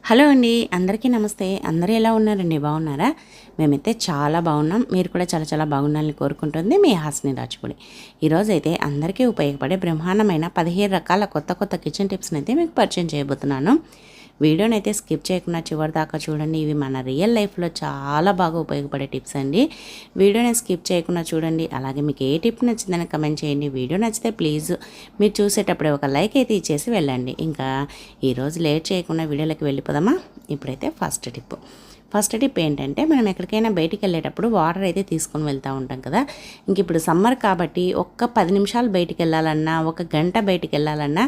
Hello అండి, అందరికీ నమస్తే. అందరూ ఎలా ఉన్నారండి? బాగున్నారా? మేమైతే చాలా బాగున్నాం. మీరు కూడా చాలా చాలా బాగుండాలని కోరుకుంటుంది మీ హాస్ని రాజుపూడి. ఈరోజైతే అందరికీ ఉపయోగపడే బ్రహ్మాండమైన 15 రకాల కొత్త కొత్త కిచెన్ టిప్స్ని అయితే మీకు పరిచయం చేయబోతున్నాను. వీడియోని అయితే స్కిప్ చేయకుండా చివరి దాకా చూడండి. ఇవి మన రియల్ లైఫ్లో చాలా బాగా ఉపయోగపడే టిప్స్ అండి. వీడియోని స్కిప్ చేయకుండా చూడండి. అలాగే మీకు ఏ టిప్ నచ్చిందని కమెంట్ చేయండి. వీడియో నచ్చితే ప్లీజ్ మీరు చూసేటప్పుడే ఒక లైక్ అయితే ఇచ్చేసి వెళ్ళండి. ఇంకా ఈరోజు లేట్ చేయకుండా వీడియోలోకి వెళ్ళిపోదామా? ఇప్పుడైతే ఫస్ట్ టిప్ ఏంటంటే, మనం ఎక్కడికైనా బయటికి వెళ్ళేటప్పుడు వాటర్ అయితే తీసుకొని వెళ్తూ ఉంటాం కదా. ఇంక ఇప్పుడు సమ్మర్ కాబట్టి ఒక్క 10 నిమిషాలు బయటికి వెళ్ళాలన్నా, ఒక గంట బయటికి వెళ్ళాలన్నా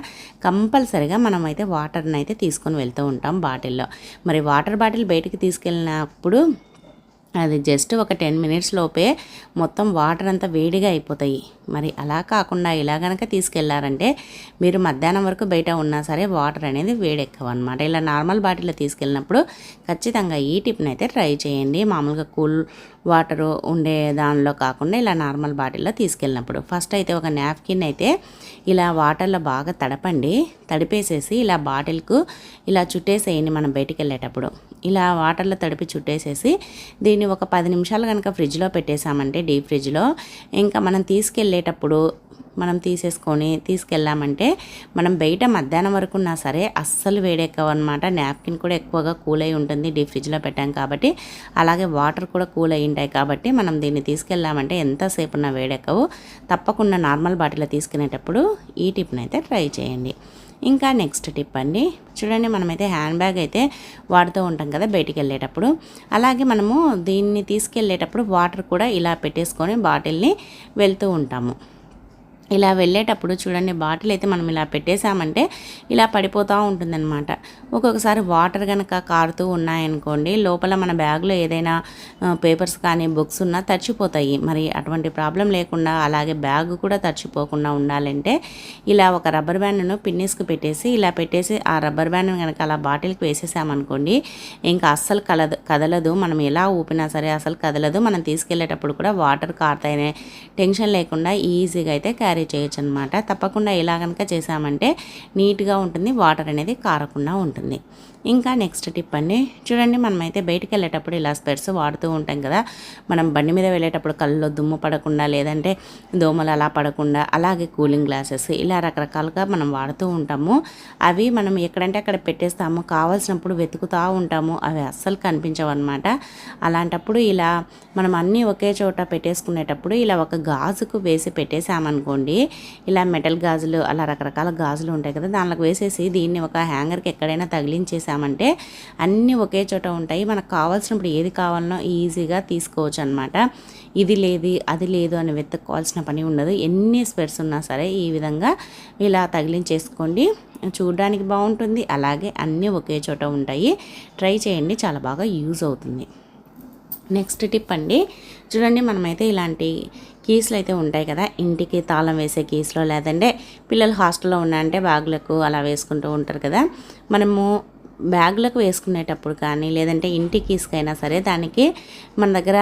కంపల్సరిగా మనం అయితే వాటర్ని అయితే తీసుకొని వెళ్తూ ఉంటాం బాటిల్లో. మరి వాటర్ బాటిల్ బయటికి తీసుకెళ్ళినప్పుడు అది జస్ట్ ఒక 10 మినిట్స్ లోపే మొత్తం వాటర్ అంతా వేడిగా అయిపోతాయి. మరి అలా కాకుండా ఇలా కనుక తీసుకెళ్లారంటే మీరు మధ్యాహ్నం వరకు బయట ఉన్నా సరే వాటర్ అనేది వేడెక్కవన్నమాట. ఇలా నార్మల్ బాటిల్లో తీసుకెళ్ళినప్పుడు ఖచ్చితంగా ఈ టిప్ని అయితే ట్రై చేయండి. మామూలుగా కూల్ వాటరు ఉండే దానిలో కాకుండా ఇలా నార్మల్ బాటిల్లో తీసుకెళ్ళినప్పుడు ఫస్ట్ అయితే ఒక నాప్కిన్ అయితే ఇలా వాటర్లో బాగా తడిపేసేసి ఇలా బాటిల్కు ఇలా చుట్టేసేయండి. మనం బయటికి వెళ్ళేటప్పుడు ఇలా వాటర్లో తడిపి చుట్టేసేసి దీన్ని ఒక 10 నిమిషాలు కనుక ఫ్రిడ్జ్లో పెట్టేసామంటే, డీప్ ఫ్రిడ్జ్లో, ఇంకా మనం తీసుకెళ్ళేటప్పుడు మనం తీసుకెళ్ళామంటే మనం బయట మధ్యాహ్నం వరకు ఉన్నా సరే అస్సలు వేడెక్కవన్నమాట. నాప్కిన్ కూడా ఎక్కువగా కూల్ అయి ఉంటుంది డీప్ ఫ్రిడ్జ్లో పెట్టాం కాబట్టి. అలాగే వాటర్ కూడా కూల్ అయి ఉంటాయి కాబట్టి మనం దీన్ని తీసుకెళ్ళామంటే ఎంతసేపు ఉన్నా వేడెక్కవు. తప్పకుండా నార్మల్ బాటిల్లో తీసుకునేటప్పుడు ఈ టిప్ని అయితే ట్రై చేయండి. ఇంకా నెక్స్ట్ టిప్ అండి, చూడండి, మనమైతే హ్యాండ్ బ్యాగ్ అయితే వాడుతూ ఉంటాం కదా బయటికి వెళ్ళేటప్పుడు. అలాగే మనము దీన్ని తీసుకెళ్ళేటప్పుడు వాటర్ కూడా ఇలా పెట్టేసుకొని బాటిల్ని వెళ్తూ ఉంటాము. ఇలా వెళ్ళేటప్పుడు చూడండి, బాటిల్ అయితే మనం ఇలా పెట్టేసామంటే ఇలా పడిపోతూ ఉంటుందన్నమాట. ఒక్కొక్కసారి వాటర్ కనుక కారుతూ ఉన్నాయనుకోండి, లోపల మన బ్యాగ్లో ఏదైనా పేపర్స్ కానీ బుక్స్ ఉన్నా తడిచిపోతాయి. మరి అటువంటి ప్రాబ్లం లేకుండా, అలాగే బ్యాగ్ కూడా తడిచిపోకుండా ఉండాలంటే ఇలా ఒక రబ్బర్ బ్యాండ్ను పిన్నిస్కి పెట్టేసి ఆ రబ్బర్ బ్యాండ్ని కనుక అలా బాటిల్కి వేసేసామనుకోండి, ఇంకా అస్సలు కదలదు. మనం ఎలా ఊపినా సరే అసలు కదలదు. మనం తీసుకెళ్ళేటప్పుడు కూడా వాటర్ కారుతాయనే టెన్షన్ లేకుండా ఈజీగా అయితే క్యారీ చేయొచ్చు అనమాట. తప్పకుండా ఇలా కనుక చేసామంటే నీట్గా ఉంటుంది, వాటర్ అనేది కారకుండా ఉంటుంది. ఇంకా నెక్స్ట్ టిప్ అండి, చూడండి, మనమైతే బయటికి వెళ్ళేటప్పుడు ఇలా స్పెట్స్ వాడుతూ ఉంటాం కదా. మనం బండి మీద వెళ్ళేటప్పుడు కళ్ళలో దుమ్ము పడకుండా, లేదంటే దోమలు అలా పడకుండా, అలాగే కూలింగ్ గ్లాసెస్ ఇలా రకరకాలుగా మనం వాడుతూ ఉంటాము. అవి మనం ఎక్కడంటే అక్కడ పెట్టేస్తాము, కావాల్సినప్పుడు వెతుకుతూ ఉంటాము, అవి అస్సలు కనిపించవు అనమాట. అలాంటప్పుడు ఇలా మనం అన్నీ ఒకే చోట పెట్టేసుకునేటప్పుడు ఇలా ఒక గాజుకు వేసి పెట్టేసామనుకోండి, ఇలా మెటల్ గాజులు అలా రకరకాల గాజులు ఉంటాయి కదా, దానిలోకి వేసేసి దీన్ని ఒక హ్యాంగర్కి ఎక్కడైనా తగిలించేసామంటే అన్నీ ఒకే చోట ఉంటాయి. మనకు కావాల్సినప్పుడు ఏది కావాలనో ఈజీగా తీసుకోవచ్చు అనమాట. ఇది లేదు అది లేదు అని వెతుక్కోవాల్సిన పని ఉండదు. ఎన్ని స్పెట్స్ ఉన్నా సరే ఈ విధంగా ఇలా తగిలించేసుకోండి. చూడడానికి బాగుంటుంది, అలాగే అన్నీ ఒకే చోట ఉంటాయి. ట్రై చేయండి, చాలా బాగా యూజ్ అవుతుంది. నెక్స్ట్ టిప్ అండి, చూడండి, మనమైతే ఇలాంటి కీస్లు అయితే ఉంటాయి కదా, ఇంటికి తాళం వేసే కీస్లో, లేదంటే పిల్లలు హాస్టల్లో ఉన్నాయంటే బ్యాగులకు అలా వేసుకుంటూ ఉంటారు కదా. మనము బ్యాగులకు వేసుకునేటప్పుడు కానీ, లేదంటే ఇంటి కీస్కైనా సరే, దానికి మన దగ్గర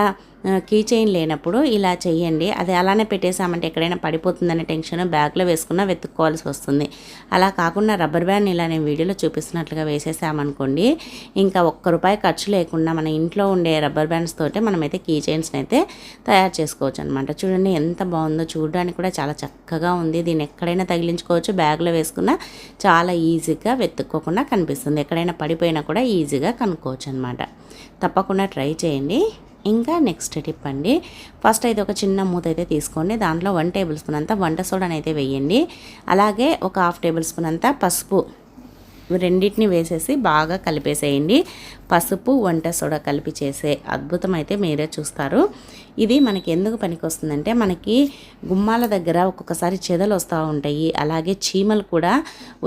కీ చైన్ లేనప్పుడు ఇలా చేయండి. అది అలానే పెట్టేసామంటే ఎక్కడైనా పడిపోతుందనే టెన్షన్, బ్యాగ్లో వేసుకున్నా వెతుక్కోవాల్సి వస్తుంది. అలా కాకుండా రబ్బర్ బ్యాండ్ ఇలా నేను వీడియోలో చూపిస్తున్నట్లుగా వేసేసామనుకోండి, ఇంకా ₹1 ఖర్చు లేకుండా మన ఇంట్లో ఉండే రబ్బర్ బ్యాండ్స్ తోటే మనమైతే కీ చైన్స్ని అయితే తయారు చేసుకోవచ్చు అనమాట. చూడండి ఎంత బాగుందో, చూడడానికి కూడా చాలా చక్కగా ఉంది. దీన్ని ఎక్కడైనా తగిలించుకోవచ్చు, బ్యాగ్లో వేసుకున్నా చాలా ఈజీగా వెతుక్కోకుండా కనిపిస్తుంది. ఎక్కడైనా పడిపోయినా కూడా ఈజీగా కనుక్కోవచ్చు అనమాట. తప్పకుండా ట్రై చేయండి. ఇంకా నెక్స్ట్ టిప్ అండి, ఫస్ట్ అయితే ఒక చిన్న మూత అయితే తీసుకోండి. దాంట్లో 1 టేబుల్ స్పూన్ అంతా వంట సోడాని అయితే వేయండి. అలాగే ఒక 1/2 టేబుల్ స్పూన్ అంతా పసుపు, రెండింటిని వేసేసి బాగా కలిపేసేయండి. పసుపు, వంట సోడా కలిపి చేసే అద్భుతం అయితే మీరే చూస్తారు. ఇది మనకి ఎందుకు పనికి వస్తుందంటే, మనకి గుమ్మాల దగ్గర ఒక్కొక్కసారి చెదలు వస్తూ ఉంటాయి, అలాగే చీమలు కూడా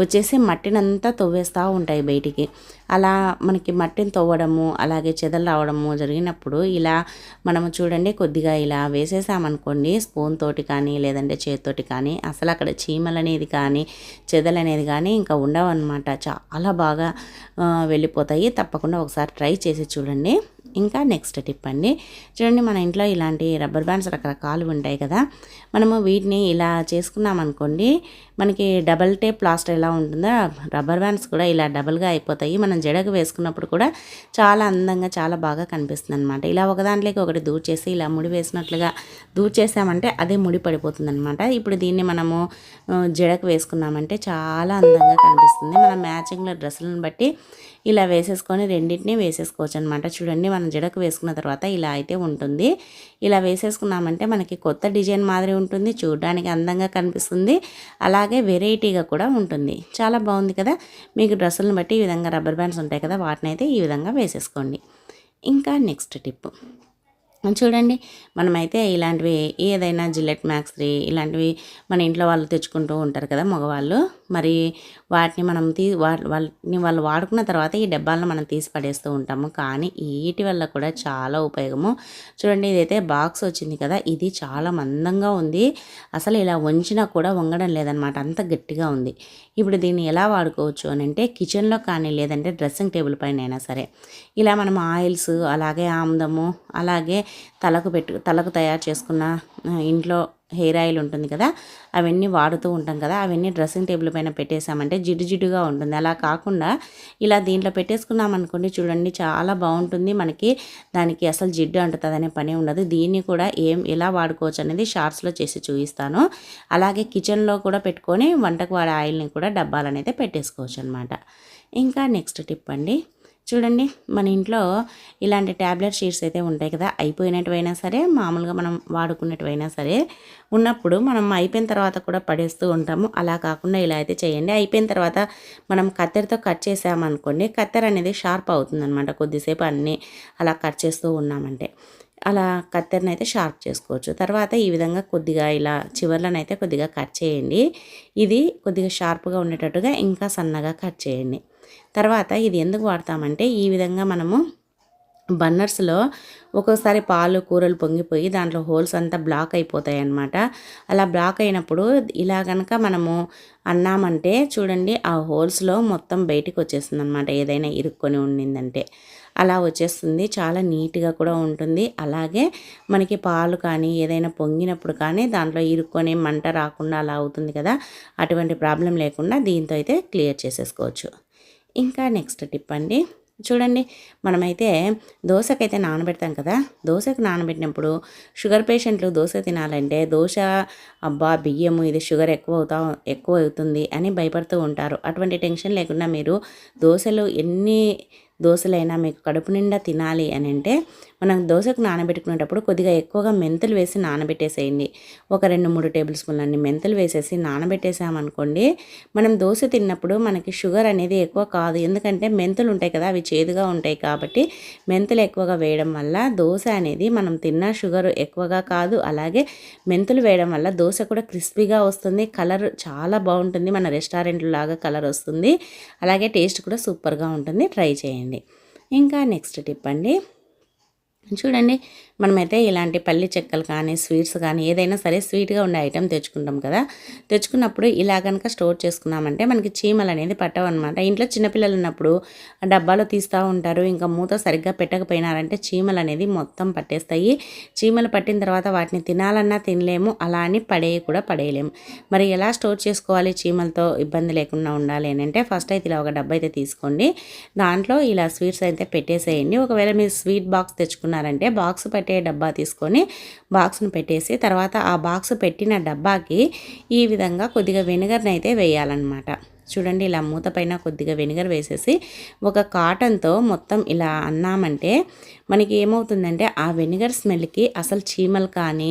వచ్చేసి మట్టినంతా తవ్వేస్తూ ఉంటాయి బయటికి. అలా మనకి మట్టిని తవ్వడము, అలాగే చెదలు రావడము జరిగినప్పుడు ఇలా మనము చూడండి కొద్దిగా ఇలా వేసేసామనుకోండి, స్పూన్ తోటి కానీ లేదంటే చేతితోటి కానీ, అసలు అక్కడ చీమలు అనేది కానీ చెదలు అనేది కానీ ఇంకా ఉండవన్నమాట. చాలా బాగా వెళ్ళిపోతాయి. తప్పకుండా ఒకసారి ట్రై చేసి చూడండి. ఇంకా నెక్స్ట్ టిప్ అండి, చూడండి మన ఇంట్లో ఇలాంటి రబ్బర్ బ్యాండ్స్ రకరకాలు ఉంటాయి కదా, మనము వీటిని ఇలా చేసుకున్నామనుకోండి, మనకి డబల్ టేప్ ప్లాస్టర్ ఎలా ఉంటుందో రబ్బర్ బ్యాండ్స్ కూడా ఇలా డబల్గా అయిపోతాయి. మనం జడకు వేసుకున్నప్పుడు కూడా చాలా అందంగా చాలా బాగా కనిపిస్తుంది అనమాట. ఇలా ఒకదాంట్లోకి ఒకటి దూర్చేసి ఇలా ముడి వేసినట్లుగా దూర్చేసామంటే అదే ముడి పడిపోతుంది అనమాట. ఇప్పుడు దీన్ని మనము జడకు వేసుకున్నామంటే చాలా అందంగా కనిపిస్తుంది. మన మ్యాచింగ్లో డ్రెస్సులను బట్టి ఇలా వేసేసుకొని రెండింటినీ వేసేసుకోవచ్చు అనమాట. చూడండి మనం జడకు వేసుకున్న తర్వాత ఇలా అయితే ఉంటుంది. ఇలా వేసేసుకున్నామంటే మనకి కొత్త డిజైన్ మాదిరి ఉంటుంది, చూడడానికి అందంగా కనిపిస్తుంది, అలాగే వెరైటీగా కూడా ఉంటుంది. చాలా బాగుంది కదా. మీకు డ్రెస్సులను బట్టి ఈ విధంగా రబ్బర్ బ్యాండ్స్ ఉంటాయి కదా, వాటిని అయితే ఈ విధంగా వేసేసుకోండి. ఇంకా నెక్స్ట్ టిప్ చూడండి, మనమైతే ఇలాంటివి ఏదైనా జిల్లెట్ మ్యాక్స్ 3 ఇలాంటివి మన ఇంట్లో వాళ్ళు తెచ్చుకుంటూ ఉంటారు కదా మగవాళ్ళు. మరి వాటిని మనం వాటిని వాళ్ళు వాడుకున్న తర్వాత ఈ డబ్బాలను మనం తీసి పడేస్తూ ఉంటాము. కానీ వీటి వల్ల కూడా చాలా ఉపయోగము. చూడండి, ఇదైతే బాక్స్ వచ్చింది కదా, ఇది చాలా మందంగా ఉంది. అసలు ఇలా వంచినా కూడా వంగడం లేదనమాట, అంత గట్టిగా ఉంది. ఇప్పుడు దీన్ని ఎలా వాడుకోవచ్చు అని అంటే, కిచెన్లో కానీ లేదంటే డ్రెస్సింగ్ టేబుల్ పైన అయినా సరే ఇలా మనం ఆయిల్స్, అలాగే ఆముదము, అలాగే తలకు తయారు చేసుకున్న ఇంట్లో హెయిర్ ఆయిల్ ఉంటుంది కదా, అవన్నీ వాడుతూ ఉంటాం కదా, అవన్నీ డ్రెస్సింగ్ టేబుల్ పైన పెట్టేసామంటే జిడ్డు జిడ్డుగా ఉంటుంది. అలా కాకుండా ఇలా దీంట్లో పెట్టేసుకున్నాం అనుకోండి, చూడండి చాలా బాగుంటుంది. మనకి దానికి అసలు జిడ్డు అంటుతుందనే పని ఉండదు. దీన్ని కూడా ఎలా వాడుకోవచ్చు అనేది షార్ట్స్లో చేసి చూపిస్తాను. అలాగే కిచెన్లో కూడా పెట్టుకొని వంటకు వాడే ఆయిల్ని కూడా డబ్బాలనైతే పెట్టేసుకోవచ్చు అనమాట. ఇంకా నెక్స్ట్ టిప్ అండి, చూడండి మన ఇంట్లో ఇలాంటి ట్యాబ్లెట్ షీట్స్ అయితే ఉంటాయి కదా, అయిపోయినట్టువైనా సరే మామూలుగా మనం వాడుకున్నట్టువైనా సరే ఉన్నప్పుడు మనం అయిపోయిన తర్వాత కూడా పడేస్తూ ఉంటాము. అలా కాకుండా ఇలా అయితే చేయండి. అయిపోయిన తర్వాత మనం కత్తెరతో కట్ చేసామనుకోండి, కత్తెర అనేది షార్ప్ అవుతుందన్నమాట. కొద్దిసేపు అన్నీ అలా కట్ చేస్తూ ఉన్నామంటే అలా కత్తెరని అయితే షార్ప్ చేసుకోవచ్చు. తర్వాత ఈ విధంగా కొద్దిగా ఇలా చివర్లనైతే కొద్దిగా కట్ చేయండి. ఇది కొద్దిగా షార్ప్గా ఉండేటట్టుగా ఇంకా సన్నగా కట్ చేయండి. తర్వాత ఇది ఎందుకు వాడతామంటే, ఈ విధంగా మనము బన్నర్స్లో ఒక్కోసారి పాలు కూరలు పొంగిపోయి దాంట్లో హోల్స్ అంతా బ్లాక్ అయిపోతాయి అన్నమాట. అలా బ్లాక్ అయినప్పుడు ఇలా కనుక మనము అన్నామంటే చూడండి, ఆ హోల్స్లో మొత్తం బయటికి వచ్చేస్తుంది అనమాట. ఏదైనా ఇరుక్కొని ఉండిందంటే అలా వచ్చేస్తుంది. చాలా నీట్గా కూడా ఉంటుంది. అలాగే మనకి పాలు కానీ ఏదైనా పొంగినప్పుడు కానీ దాంట్లో ఇరుక్కొని మంట రాకుండా అలా అవుతుంది కదా, అటువంటి ప్రాబ్లం లేకుండా దీంతో అయితే క్లియర్ చేసేసుకోవచ్చు. ఇంకా నెక్స్ట్ టిప్ అండి, చూడండి మనమైతే దోశకైతే నానబెడతాం కదా, దోశకు నానబెట్టినప్పుడు షుగర్ పేషెంట్లు దోశ తినాలంటే దోశ అబ్బా బియ్యము ఇది షుగర్ ఎక్కువ అవుతుంది అని భయపడుతూ ఉంటారు. అటువంటి టెన్షన్ లేకుండా మీరు ఎన్ని దోశలైనా మీకు కడుపు నిండా తినాలి అని అంటే, మనం దోశకు నానబెట్టుకునేటప్పుడు కొద్దిగా ఎక్కువగా మెంతులు వేసి నానబెట్టేసేయండి. ఒక 2-3 టేబుల్ స్పూన్లు అన్ని మెంతులు వేసేసి నానబెట్టేసామనుకోండి, మనం దోశ తిన్నప్పుడు మనకి షుగర్ అనేది ఎక్కువ కాదు. ఎందుకంటే మెంతులు ఉంటాయి కదా, అవి చేదుగా ఉంటాయి కాబట్టి మెంతులు ఎక్కువగా వేయడం వల్ల దోశ అనేది మనం తిన్న షుగర్ ఎక్కువగా కాదు. అలాగే మెంతులు వేయడం వల్ల దోశ కూడా క్రిస్పీగా వస్తుంది, కలర్ చాలా బాగుంటుంది, మన రెస్టారెంట్ లాగా కలర్ వస్తుంది, అలాగే టేస్ట్ కూడా సూపర్గా ఉంటుంది. ట్రై చేయండి. ఇంకా నెక్స్ట్ టిప్ అండి, చూడండి మనమైతే ఇలాంటి పల్లి చెక్కలు కానీ స్వీట్స్ కానీ ఏదైనా సరే స్వీట్గా ఉండే ఐటెం తెచ్చుకుంటాం కదా, తెచ్చుకున్నప్పుడు ఇలా కనుక స్టోర్ చేసుకున్నామంటే మనకి చీమలు అనేది పట్టవన్నమాట. ఇంట్లో చిన్నపిల్లలు ఉన్నప్పుడు డబ్బాలో తీస్తూ ఉంటారు, ఇంకా మూత సరిగ్గా పెట్టకపోయినారంటే చీమలు అనేది మొత్తం పట్టేస్తాయి. చీమలు పట్టిన తర్వాత వాటిని తినాలన్నా తినలేము, అలా అని కూడా పడేయలేము. మరి ఎలా స్టోర్ చేసుకోవాలి చీమలతో ఇబ్బంది లేకుండా ఉండాలి అని అంటే, ఫస్ట్ అయితే ఇలా ఒక డబ్బా అయితే తీసుకోండి, దాంట్లో ఇలా స్వీట్స్ అయితే పెట్టేసేయండి. ఒకవేళ మీరు స్వీట్ బాక్స్ తెచ్చుకున్నారంటే బాక్స్ పెట్టే డబ్బా తీసుకొని బాక్స్ను పెట్టేసి తర్వాత ఆ బాక్స్ పెట్టిన డబ్బాకి ఈ విధంగా కొద్దిగా వెనిగర్ని అయితే వేయాలన్నమాట. చూడండి ఇలా మూత పైన కొద్దిగా వెనిగర్ వేసేసి ఒక కాటన్తో మొత్తం ఇలా అన్నామంటే మనకి ఏమవుతుందంటే ఆ వెనిగర్ స్మెల్కి అసలు చీమలు కానీ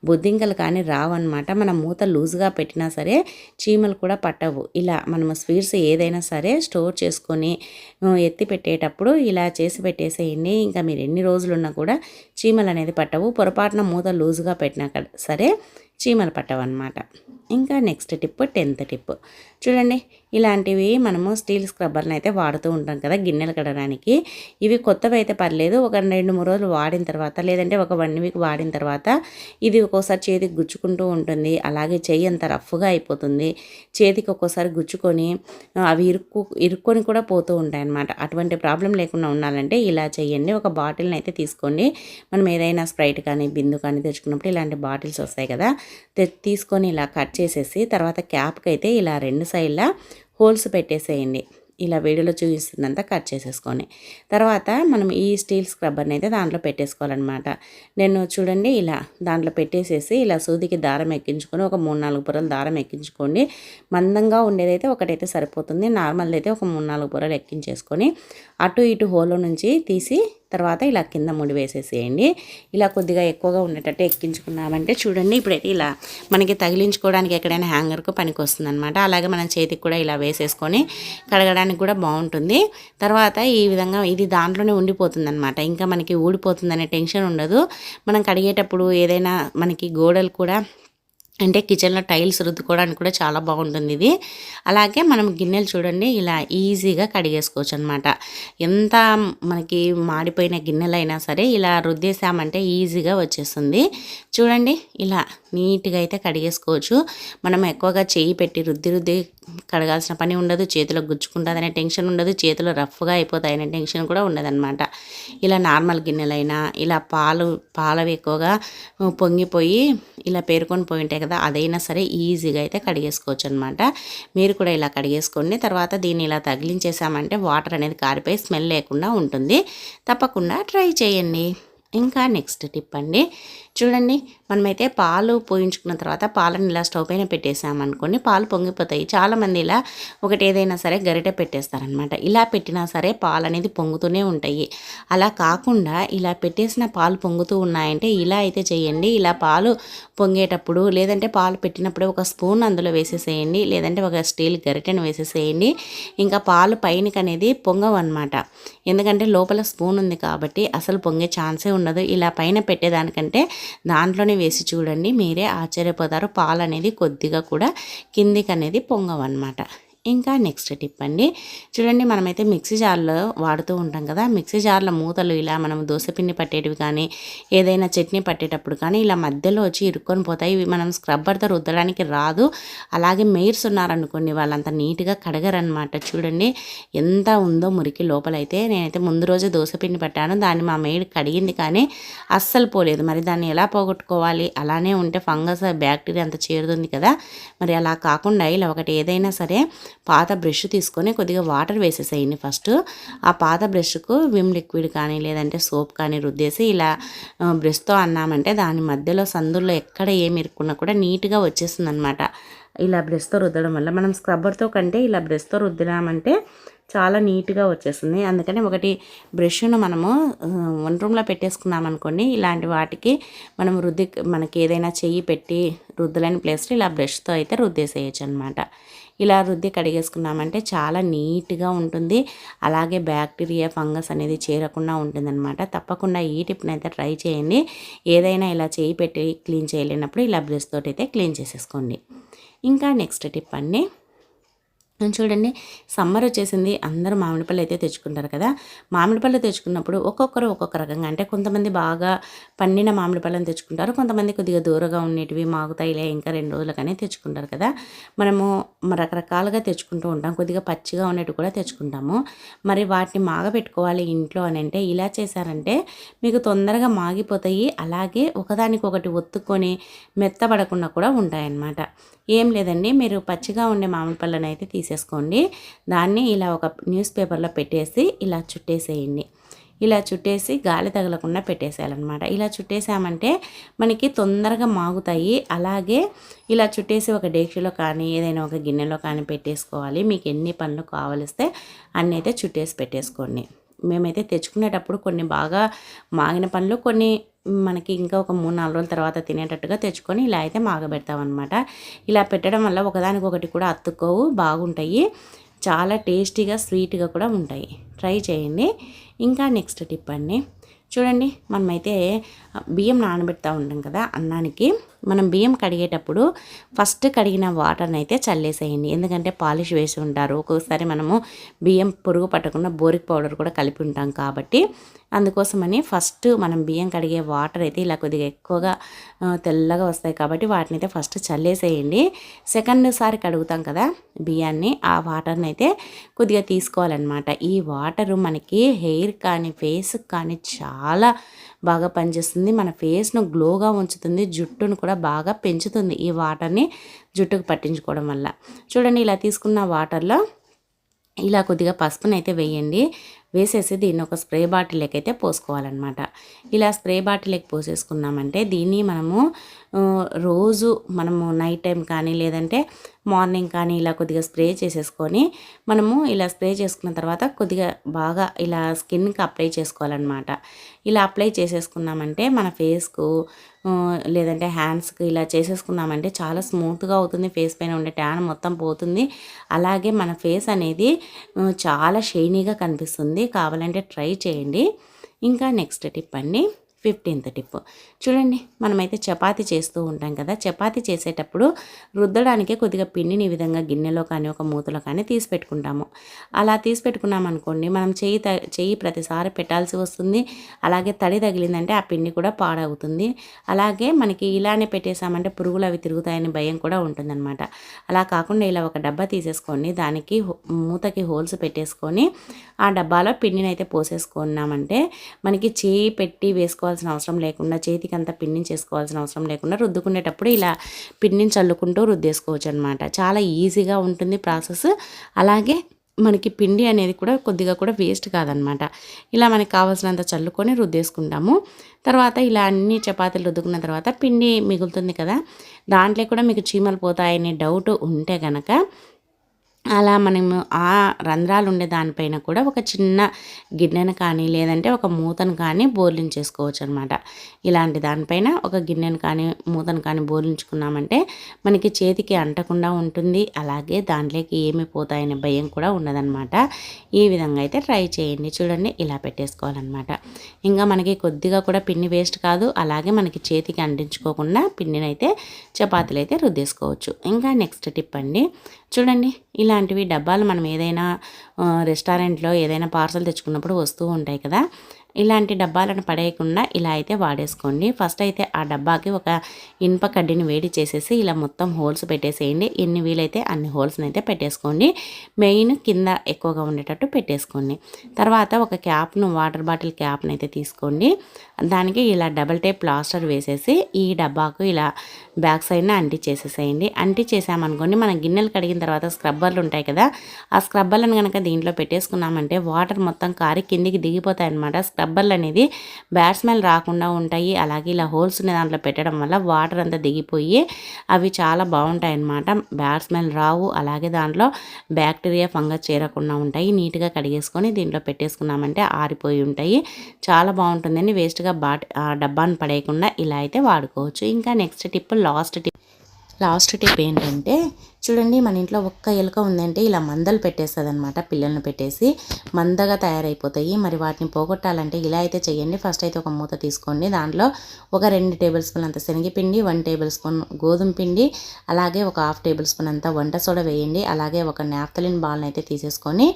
బొద్దింకలు కానీ రావన్నమాట. మనం మూత లూజ్గా పెట్టినా సరే చీమలు కూడా పట్టవు. ఇలా మనము స్వీట్స్ ఏదైనా సరే స్టోర్ చేసుకొని ఎత్తి పెట్టేటప్పుడు ఇలా చేసి పెట్టేసేయండి. ఇంకా మీరు ఎన్ని రోజులున్నా కూడా చీమలు అనేది పట్టవు. పొరపాటున మూత లూజ్గా పెట్టినా సరే చీమలు పట్టవన్నమాట. ఇంకా నెక్స్ట్ టిప్ 10th టిప్, చూడండి ఇలాంటివి మనము స్టీల్ స్క్రబ్బర్ని అయితే వాడుతూ ఉంటాం కదా గిన్నెలు కడగడానికి. ఇవి కొత్తవి అయితే పర్లేదు, ఒక 2-3 రోజులు వాడిన తర్వాత లేదంటే ఒక 1 వీక్ వాడిన తర్వాత ఇది ఒక్కోసారి చేతికి గుచ్చుకుంటూ ఉంటుంది, అలాగే చెయ్యి అంత రఫ్గా అయిపోతుంది, చేతికి ఒక్కోసారి గుచ్చుకొని అవి ఇరుక్కొని కూడా పోతూ ఉంటాయన్నమాట. అటువంటి ప్రాబ్లం లేకుండా ఉండాలంటే ఇలా చేయండి. ఒక బాటిల్ని అయితే తీసుకోండి. మనం ఏదైనా స్ప్రైట్ కానీ బిందు కానీ తెచ్చుకున్నప్పుడు ఇలాంటి బాటిల్స్ వస్తాయి కదా, తీసుకొని ఇలా కట్ చేసేసి తర్వాత క్యాప్కి అయితే ఇలా 2 సైడ్లా హోల్స్ పెట్టేసేయండి. ఇలా వీడియోలో చూపిస్తుందంతా కట్ చేసేసుకొని తర్వాత మనం ఈ స్టీల్ స్క్రబ్బర్ని అయితే దాంట్లో పెట్టేసుకోవాలన్నమాట. నేను చూడండి ఇలా దాంట్లో పెట్టేసేసి ఇలా సూదికి దారం ఎక్కించుకొని ఒక 3-4 పొరలు దారం ఎక్కించుకోండి. మందంగా ఉండేదైతే ఒకటైతే సరిపోతుంది, నార్మల్ది అయితే ఒక 3-4 పొరలు ఎక్కించేసుకొని అటు ఇటు హోల్లో నుంచి తీసి తర్వాత ఇలా కింద ముడి వేసేసేయండి. ఇలా కొద్దిగా ఎక్కువగా ఉండేటట్టు ఎక్కించుకున్నామంటే చూడండి ఇప్పుడైతే ఇలా మనకి తగిలించుకోవడానికి ఎక్కడైనా హ్యాంగర్కు పనికి వస్తుంది అనమాట. అలాగే మనం చేతికి కూడా ఇలా వేసేసుకొని కడగడానికి కూడా బాగుంటుంది. తర్వాత ఈ విధంగా ఇది దాంట్లోనే ఉండిపోతుంది అనమాట, ఇంకా మనకి ఊడిపోతుందనే టెన్షన్ ఉండదు. మనం కడిగేటప్పుడు ఏదైనా మనకి గోడలు కూడా అంటే కిచెన్లో టైల్స్ రుద్దుకోవడానికి కూడా చాలా బాగుంటుంది ఇది. అలాగే మనం గిన్నెలు చూడండి ఇలా ఈజీగా కడిగేసుకోవచ్చు అనమాట. ఎంత మనకి మాడిపోయిన గిన్నెలైనా సరే ఇలా రుద్దేసామంటే ఈజీగా వచ్చేస్తుంది. చూడండి ఇలా నీట్గా అయితే కడిగేసుకోవచ్చు. మనం ఎక్కువగా చేయి పెట్టి రుద్ది కడగాల్సిన పని ఉండదు, చేతిలో గుచ్చుకుంటుందనే టెన్షన్ ఉండదు, చేతిలో రఫ్గా అయిపోతాయనే టెన్షన్ కూడా ఉండదన్నమాట. ఇలా నార్మల్ గిన్నెలైనా ఇలా పాలవి ఎక్కువగా పొంగిపోయి ఇలా పేరుకొని పోయి ఉంటాయి కదా, అదైనా సరే ఈజీగా అయితే కడిగేసుకోవచ్చు అనమాట. మీరు కూడా ఇలా కడిగేసుకోండి. తర్వాత దీన్ని ఇలా తగిలించేసామంటే వాటర్ అనేది కారిపోయి స్మెల్ లేకుండా ఉంటుంది. తప్పకుండా ట్రై చేయండి. ఇంకా నెక్స్ట్ టిప్ అండి, చూడండి మనమైతే పాలు పోయించుకున్న తర్వాత పాలను ఇలా స్టవ్ పైన పెట్టేసామనుకోండి, పాలు పొంగిపోతాయి. చాలామంది ఇలా ఒకటి ఏదైనా సరే గరిటె పెట్టేస్తారనమాట. ఇలా పెట్టినా సరే పాలు అనేది పొంగుతూనే ఉంటాయి. అలా కాకుండా ఇలా పెట్టేసిన పాలు పొంగుతూ ఉన్నాయంటే ఇలా అయితే చేయండి. ఇలా పాలు పొంగేటప్పుడు లేదంటే పాలు పెట్టినప్పుడే ఒక స్పూన్ అందులో వేసేసేయండి, లేదంటే ఒక స్టీల్ గరిటెను వేసేసేయండి. ఇంకా పాలు పైనకి అనేది పొంగవు అనమాట, ఎందుకంటే లోపల స్పూన్ ఉంది కాబట్టి అసలు పొంగే ఛాన్సే ఉండదు. ఇలా పైన పెట్టేదానికంటే దాంట్లోనే వేసి చూడండి, మీరే ఆశ్చర్యపోతారు. పాలు అనేది కొద్దిగా కూడా కిందికి అనేది పొంగవన్నమాట. ఇంకా నెక్స్ట్ టిప్ అండి, చూడండి మనమైతే మిక్సీ జార్లో వాడుతూ ఉంటాం కదా, మిక్సీ జార్ల మూతలు ఇలా మనం దోసపిండి పట్టేటివి కానీ ఏదైనా చట్నీ పట్టేటప్పుడు కానీ ఇలా మధ్యలో వచ్చి ఇరుక్కొని పోతాయి. ఇవి మనం స్క్రబ్బర్తో రుద్దడానికి రాదు. అలాగే మెయిర్స్ ఉన్నారనుకోండి, వాళ్ళంతా నీట్గా కడగరనమాట. చూడండి ఎంత ఉందో మురికి లోపలైతే. నేనైతే ముందు రోజే దోసపిండి పట్టాను, దాన్ని మా మెయిడ్ కడిగింది కానీ అస్సలు పోలేదు. మరి దాన్ని ఎలా పోగొట్టుకోవాలి? అలానే ఉంటే ఫంగస్ బ్యాక్టీరియా అంతా చేరుతుంది కదా. మరి అలా కాకుండా ఇలా ఒకటి ఏదైనా సరే పాత బ్రష్ తీసుకొని కొద్దిగా వాటర్ వేసేసేయండి ఫస్ట్. ఆ పాత బ్రష్కు విమ్ లిక్విడ్ కానీ లేదంటే సోప్ కానీ రుద్దేసి ఇలా బ్రష్తో అన్నామంటే దాని మధ్యలో సందుల్లో ఎక్కడ ఏమి ఇరుక్కున్నా కూడా నీట్గా వచ్చేస్తుంది అనమాట. ఇలా బ్రష్తో రుద్దడం వల్ల మనం స్క్రబ్బర్తో కంటే ఇలా బ్రష్తో రుద్దినామంటే చాలా నీట్గా వచ్చేస్తుంది. అందుకని ఒకటి బ్రష్ను మనము వన్ రూమ్లో పెట్టేసుకున్నామనుకోండి, ఇలాంటి వాటికి మనం మనకి ఏదైనా చెయ్యి పెట్టి రుద్దలేని ప్లేస్లో ఇలా బ్రష్తో అయితే రుద్దేసేయచ్చు అనమాట. ఇలా రుద్ది కడిగేసుకున్నామంటే చాలా నీట్గా ఉంటుంది. అలాగే బ్యాక్టీరియా ఫంగస్ అనేది చేరకుండా ఉంటుందన్నమాట. తప్పకుండా ఈ టిప్ని అయితే ట్రై చేయండి. ఏదైనా ఇలా చేయి పెట్టి క్లీన్ చేయలేనప్పుడు ఇలా బ్రష్ తోటి అయితే క్లీన్ చేసేసుకోండి. ఇంకా నెక్స్ట్ టిప్ అండి, చూడండి సమ్మర్ వచ్చేసింది, అందరూ మామిడి పళ్ళు అయితే తెచ్చుకుంటారు కదా. మామిడి పళ్ళు తెచ్చుకున్నప్పుడు ఒక్కొక్కరు ఒక్కొక్క రకంగా, అంటే కొంతమంది బాగా పండిన మామిడి పళ్ళని తెచ్చుకుంటారు, కొంతమంది కొద్దిగా దూరంగా ఉండేటివి మాగుతాయిలే ఇంకా 2 రోజులకనే తెచ్చుకుంటారు కదా. మనము రకరకాలుగా తెచ్చుకుంటూ ఉంటాం, కొద్దిగా పచ్చిగా ఉండేవి కూడా తెచ్చుకుంటాము. మరి వాటిని మాగబెట్టుకోవాలి ఇంట్లో అని అంటే ఇలా చేశారంటే మీకు తొందరగా మాగిపోతాయి. అలాగే ఒకదానికొకటి ఒత్తుకొని మెత్తబడకుండా కూడా ఉంటాయన్నమాట. ఏం లేదండి, మీరు పచ్చిగా ఉండే మామిడి పళ్ళని అయితే తీసేసుకోండి. దాన్ని ఇలా ఒక న్యూస్ పేపర్లో పెట్టేసి ఇలా చుట్టేసేయండి. ఇలా చుట్టేసి గాలి తగలకుండా పెట్టేసేయాలన్నమాట. ఇలా చుట్టేసామంటే మనకి తొందరగా మాగుతాయి. అలాగే ఇలా చుట్టేసి ఒక డేక్షలో కానీ ఏదైనా ఒక గిన్నెలో కానీ పెట్టేసుకోవాలి. మీకు ఎన్ని పళ్ళు కావలిస్తే అన్నీ అయితే చుట్టేసి పెట్టేసుకోండి. మేమైతే తెచ్చుకునేటప్పుడు కొన్ని బాగా మాగిన పళ్ళు, కొన్ని మనకి ఇంకా ఒక 3-4 రోజుల తర్వాత తినేటట్టుగా తెచ్చుకొని ఇలా అయితే మాగబెడతామన్నమాట. ఇలా పెట్టడం వల్ల ఒకదానికొకటి కూడా అతుక్కోవు, బాగుంటాయి, చాలా టేస్టీగా స్వీట్గా కూడా ఉంటాయి. ట్రై చేయండి. ఇంకా నెక్స్ట్ టిప్ అండి, చూడండి మనమైతే బియ్యం నానబెడతా ఉంటాం కదా అన్నానికి. మనం బియ్యం కడిగేటప్పుడు ఫస్ట్ కడిగిన వాటర్ని అయితే చల్లేసేయండి. ఎందుకంటే పాలిష్ వేసి ఉంటారు. ఒక్కొక్కసారి మనము బియ్యం పురుగు పట్టకుండా బోరిక్ పౌడర్ కూడా కలిపి ఉంటాం కాబట్టి అందుకోసమని ఫస్ట్ మనం బియ్యం కడిగే వాటర్ అయితే ఇలా కొద్దిగా ఎక్కువగా తెల్లగా వస్తాయి కాబట్టి వాటిని అయితే ఫస్ట్ చల్లేసేయండి. సెకండ్ సారి కడుగుతాం కదా బియ్యాన్ని, ఆ వాటర్ని అయితే కొద్దిగా తీసుకోవాలన్నమాట. ఈ వాటరు మనకి హెయిర్ కానీ ఫేస్ కానీ చాలా బాగా పనిచేస్తుంది. మన ఫేస్ను గ్లోగా ఉంచుతుంది, జుట్టును కూడా బాగా పెంచుతుంది ఈ వాటర్ని జుట్టుకు పట్టించుకోవడం వల్ల. చూడండి, ఇలా తీసుకున్న వాటర్లో ఇలా కొద్దిగా పసుపునైతే వేయండి. వేసేసి దీన్ని ఒక స్ప్రే బాటిల్లోకి అయితే పోసుకోవాలన్నమాట. ఇలా స్ప్రే బాటిల్లోకి పోసేసుకున్నామంటే దీన్ని మనము రోజు మనము నైట్ టైం కానీ లేదంటే మార్నింగ్ కానీ ఇలా కొద్దిగా స్ప్రే చేసేసుకొని మనము ఇలా స్ప్రే చేసుకున్న తర్వాత కొద్దిగా బాగా ఇలా స్కిన్కి అప్లై చేసుకోవాలన్నమాట. ఇలా అప్లై చేసేసుకున్నామంటే మన ఫేస్కు లేదంటే హ్యాండ్స్కి ఇలా చేసేసుకున్నామంటే చాలా స్మూత్గా అవుతుంది. ఫేస్ పైన ఉండే ట్యాన్ మొత్తం పోతుంది. అలాగే మన ఫేస్ అనేది చాలా షైనీగా కనిపిస్తుంది. కావాలంటే ట్రై చేయండి. ఇంకా నెక్స్ట్ టిప్ అండి, 15th టిప్ చూడండి. మనమైతే చపాతీ చేస్తూ ఉంటాం కదా, చపాతీ చేసేటప్పుడు రుద్దడానికి కొద్దిగా పిండిని ఈ విధంగా గిన్నెలో కానీ ఒక మూతలో కానీ తీసి పెట్టుకుంటాము. అలా తీసి పెట్టుకున్నాం అనుకోండి, మనం చెయ్యి ప్రతిసారి పెట్టాల్సి వస్తుంది. అలాగే తడి తగిలిందంటే ఆ పిండి కూడా పాడవుతుంది. అలాగే మనకి ఇలానే పెట్టేసామంటే పురుగులు అవి తిరుగుతాయని భయం కూడా ఉంటుందన్నమాట. అలా కాకుండా ఇలా ఒక డబ్బా తీసేసుకోండి, దానికి మూతకి హోల్స్ పెట్టేసుకొని ఆ డబ్బాలో పిండిని అయితే పోసేసుకున్నామంటే మనకి చేయి పెట్టి వేసుకోవాల్సిన అవసరం లేకుండా, చేతికి అంతా పిండిని చేసుకోవాల్సిన అవసరం లేకుండా రుద్దుకునేటప్పుడు ఇలా పిండిని చల్లుకుంటూ రుద్దేసుకోవచ్చు అనమాట. చాలా ఈజీగా ఉంటుంది ప్రాసెస్. అలాగే మనకి పిండి అనేది కూడా కొద్దిగా కూడా వేస్ట్ కాదనమాట. ఇలా మనకి కావాల్సినంత చల్లుకొని రుద్దేసుకుంటాము. తర్వాత ఇలా అన్ని చపాతీలు రుద్దుకున్న తర్వాత పిండి మిగులుతుంది కదా, దాంట్లో కూడా మీకు చీమలు పోతాయనే డౌట్ ఉంటే కనుక అలా మనము ఆ రంధ్రాలు ఉండే దానిపైన కూడా ఒక చిన్న గిన్నెను కానీ లేదంటే ఒక మూతను కానీ బోర్లించేసుకోవచ్చు అనమాట. ఇలాంటి దానిపైన ఒక గిన్నెను కానీ మూతను కానీ బోర్లించుకున్నామంటే మనకి చేతికి అంటకుండా ఉంటుంది. అలాగే దాంట్లోకి ఏమి పోతాయనే భయం కూడా ఉండదన్నమాట. ఈ విధంగా అయితే ట్రై చేయండి. చూడండి, ఇలా పెట్టేసుకోవాలన్నమాట. ఇంకా మనకి కొద్దిగా కూడా పిండి వేస్ట్ కాదు. అలాగే మనకి చేతికి అంటించుకోకుండా పిండిని అయితే చపాతీలు అయితే రుద్దేసుకోవచ్చు. ఇంకా నెక్స్ట్ టిప్ అండి, చూడండి, ఇలాంటివి డబ్బాలు మనం ఏదైనా రెస్టారెంట్లో ఏదైనా పార్సల్ తెచ్చుకున్నప్పుడు వస్తూ ఉంటాయి కదా, ఇలాంటి డబ్బాలను పడేయకుండా ఇలా అయితే వాడేసుకోండి. ఫస్ట్ అయితే ఆ డబ్బాకి ఒక ఇనుప కడ్డీని వేడి చేసేసి ఇలా మొత్తం హోల్స్ పెట్టేసేయండి. ఎన్ని వీలైతే అన్ని హోల్స్ని అయితే పెట్టేసుకోండి. మెయిన్ కింద ఎక్కువగా ఉండేటట్టు పెట్టేసుకోండి. తర్వాత ఒక క్యాప్ను, వాటర్ బాటిల్ క్యాప్ను అయితే తీసుకోండి. దానికి ఇలా డబల్ టేప్ ప్లాస్టర్ వేసేసి ఈ డబ్బాకు ఇలా బ్యాక్ సైడ్న అంటించేసేసేయండి. అంటించేసామనుకోండి, మనం గిన్నెలు కడిగిన తర్వాత స్క్రబ్బర్లు ఉంటాయి కదా, ఆ స్క్రబ్బర్లను కనుక దీంట్లో పెట్టేసుకున్నామంటే వాటర్ మొత్తం కారి కిందికి దిగిపోతాయి అన్నమాట. స్క్రబ్బర్లు అనేది బ్యాడ్ స్మెల్ రాకుండా ఉంటాయి. అలాగే ఇలా హోల్స్ ఉన్న దాంట్లో పెట్టడం వల్ల వాటర్ అంతా దిగిపోయి అవి చాలా బాగుంటాయి అన్నమాట. బ్యాడ్ స్మెల్ రావు. అలాగే దాంట్లో బ్యాక్టీరియా, ఫంగస్ చేరకుండా ఉంటాయి. నీట్గా కడిగేసుకొని దీంట్లో పెట్టేసుకున్నామంటే ఆరిపోయి ఉంటాయి. చాలా బాగుంటుందండి. వేస్ట్గా డబ్బాను పడేయకుండా ఇలా అయితే వాడుకోవచ్చు. ఇంకా నెక్స్ట్ టిప్, లాస్ట్ టిప్ ఏంటంటే చూడండి, మన ఇంట్లో ఒక్క ఎలుక ఉందంటే ఇలా మందలు పెట్టేస్తుంది అనమాట. పిల్లల్ని పెట్టేసి మందగా తయారైపోతాయి. మరి వాటిని పోగొట్టాలంటే ఇలా అయితే చేయండి. ఫస్ట్ అయితే ఒక మూత తీసుకోండి. దాంట్లో ఒక 2 టేబుల్ స్పూన్ అంత శనగపిండి, 1 టేబుల్ స్పూన్ గోధుమ పిండి, అలాగే ఒక 1/2 టేబుల్ స్పూన్ అంత వంట సోడా వేయండి. అలాగే ఒక నాఫ్థలిన్ బాల్ని అయితే తీసేసుకొని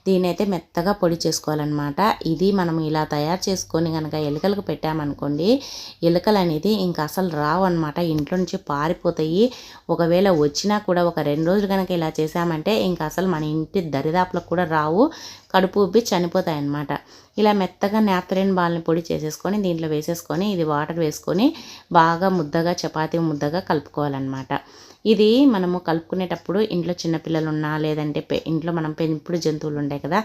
దీని అయితే మెత్తగా పొడి చేసుకోవాలన్నమాట. ఇది మనం ఇలా తయారు చేసుకొని కనుక ఎలుకలకు పెట్టామనుకోండి, ఎలుకలు అనేది ఇంకా అసలు రావు అనమాట. ఇంట్లో నుంచి పారిపోతాయి. ఒకవేళ వచ్చినా కూడా ఒక 2 రోజులు కనుక ఇలా చేసామంటే ఇంకా అసలు మన ఇంటి దరిదాపులకు కూడా రావు. కడుపు ఉబ్బి చనిపోతాయి అన్నమాట. ఇలా మెత్తగా నాఫ్థలిన్ బాల్ని పొడి చేసేసుకొని దీంట్లో వేసేసుకొని ఇది వాటర్ వేసుకొని బాగా ముద్దగా, చపాతీ ముద్దగా కలుపుకోవాలన్నమాట. ఇది మనము కలుపుకునేటప్పుడు ఇంట్లో చిన్నపిల్లలు ఉన్నా లేదంటే ఇంట్లో మనం పెంపుడు జంతువులు ఉంటాయి కదా,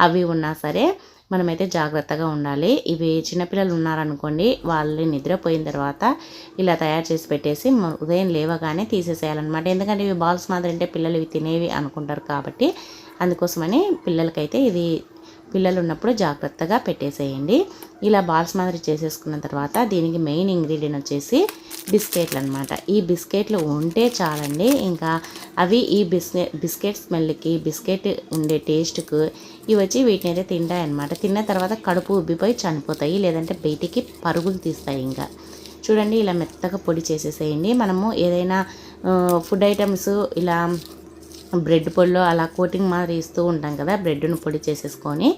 అవి ఉన్నా సరే మనమైతే జాగ్రత్తగా ఉండాలి. ఇవి చిన్నపిల్లలు ఉన్నారనుకోండి, వాళ్ళు నిద్రపోయిన తర్వాత ఇలా తయారు చేసి పెట్టేసి ఉదయం లేవగానే తీసేసేయాలన్నమాట. ఎందుకంటే ఇవి బాల్స్ మాదిరి అంటే పిల్లలు ఇవి తినేవి అనుకుంటారు కాబట్టి అందుకోసమని పిల్లలకైతే ఇది పిల్లలు ఉన్నప్పుడు జాగ్రత్తగా పెట్టేసేయండి. ఇలా బాల్స్ మాదిరి చేసేసుకున్న తర్వాత దీనికి మెయిన్ ఇంగ్రీడియంట్ వచ్చేసి బిస్కెట్లు అనమాట. ఈ బిస్కెట్లు ఉంటే చాలండి. ఇంకా అవి ఈ బిస్కెట్ స్మెల్కి, బిస్కెట్ ఉండే టేస్ట్కు ఇవి వచ్చి వీటిని అయితే తింటాయన్నమాట. తిన్న తర్వాత కడుపు ఉబ్బిపోయి చనిపోతాయి, లేదంటే బయటికి పరుగులు తీస్తాయి. ఇంకా చూడండి ఇలా మెత్తగా పొడి చేసేసేయండి. మనము ఏదైనా ఫుడ్ ఐటమ్స్ ఇలా బ్రెడ్ పొడిలో అలా కోటింగ్ మాదిరి ఇస్తూ ఉంటాం కదా, బ్రెడ్ను పొడి చేసేసుకొని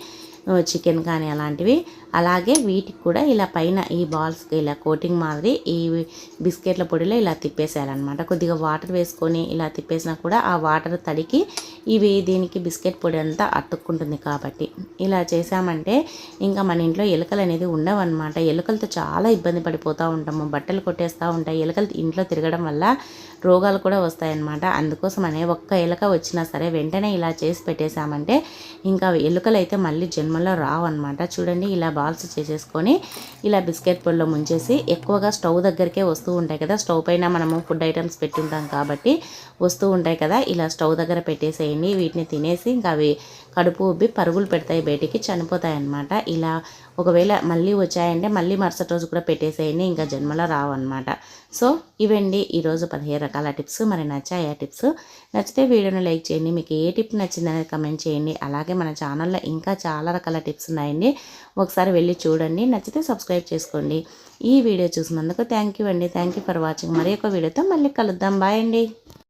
చికెన్ కానీ అలాంటివి, అలాగే వీటికి కూడా ఇలా పైన ఈ బాల్స్కి ఇలా కోటింగ్ మాదిరి ఈ బిస్కెట్ల పొడిలో ఇలా తిప్పేసేయాలన్నమాట. కొద్దిగా వాటర్ వేసుకొని ఇలా తిప్పేసినా కూడా ఆ వాటర్ తడికి ఇవి దీనికి బిస్కెట్ పొడి అంతా అతుక్కుంటుంది. కాబట్టి ఇలా చేసామంటే ఇంకా మన ఇంట్లో ఎలుకలు అనేది ఉండవన్నమాట. ఎలుకలతో చాలా ఇబ్బంది పడిపోతూ ఉంటాము, బట్టలు కొట్టేస్తూ ఉంటాయి. ఎలుకలు ఇంట్లో తిరగడం వల్ల రోగాలు కూడా వస్తాయన్నమాట. అందుకోసమనే ఒక్క ఎలుక వచ్చినా సరే వెంటనే ఇలా చేసి పెట్టేశామంటే ఇంకా ఎలుకలు అయితే మళ్ళీ జన్మలో రావన్నమాట. చూడండి ఇలా బాల్స్ చేసేసుకొని ఇలా బిస్కెట్ పొడిలో ముంచేసి, ఎక్కువగా స్టవ్ దగ్గరికే వస్తూ ఉంటాయి కదా, స్టవ్ పైన మనము ఫుడ్ ఐటమ్స్ పెట్టుంటాం కాబట్టి వస్తూ ఉంటాయి కదా, ఇలా స్టవ్ దగ్గర పెట్టేసేయండి. వీటిని తినేసి ఇంకా అవి కడుపు ఉబ్బి పరుగులు పెడతాయి, బయటికి చనిపోతాయి అన్నమాట. ఇలా ఒకవేళ మళ్ళీ వచ్చాయంటే మళ్ళీ మరుసటి రోజు కూడా పెట్టేసేయండి, ఇంకా జన్మలో రావన్నమాట. సో ఇవండి ఈరోజు 15 రకాల టిప్స్. మరి నచ్చాయా టిప్స్? నచ్చితే వీడియోని లైక్ చేయండి. మీకు ఏ టిప్ నచ్చిందనేది కమెంట్ చేయండి. అలాగే మన ఛానల్లో ఇంకా చాలా రకాల టిప్స్ ఉన్నాయండి, ఒకసారి వెళ్ళి చూడండి. నచ్చితే సబ్స్క్రైబ్ చేసుకోండి. ఈ వీడియో చూసినందుకు థ్యాంక్ యూ అండి. Thank you for watching. మరి ఒక వీడియోతో మళ్ళీ కలుద్దాం. బాయ్ అండి.